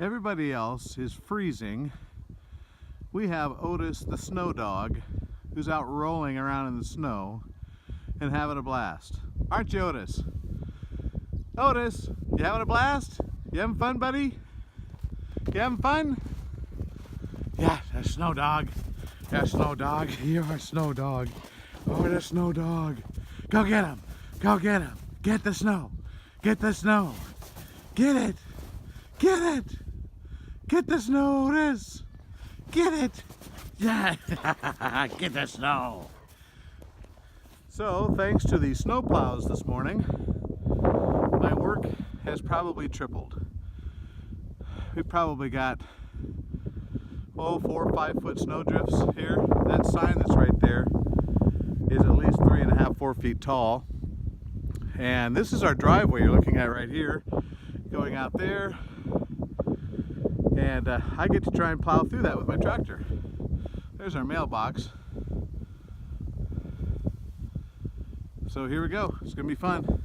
Everybody else is freezing. We have Otis the snow dog who's out rolling around in the snow and having a blast. Aren't you, Otis? Otis, you having a blast? You having fun, buddy? You having fun? Yeah, that snow dog. Yeah, snow dog. You're a snow dog. Oh, the snow dog. Go get him. Go get him. Get the snow. Get the snow. Get it. Get it. Get the snow, Otis. Get it. Yeah. Get the snow. So, thanks to the snow plows this morning, my work has probably tripled. We've probably got 4 or 5 foot snow drifts here. That sign that's right there is at least 3.5, 4 feet tall. And this is our driveway you're looking at right here, going out there. And I get to try and plow through that with my tractor. There's our mailbox. So here we go. It's gonna be fun.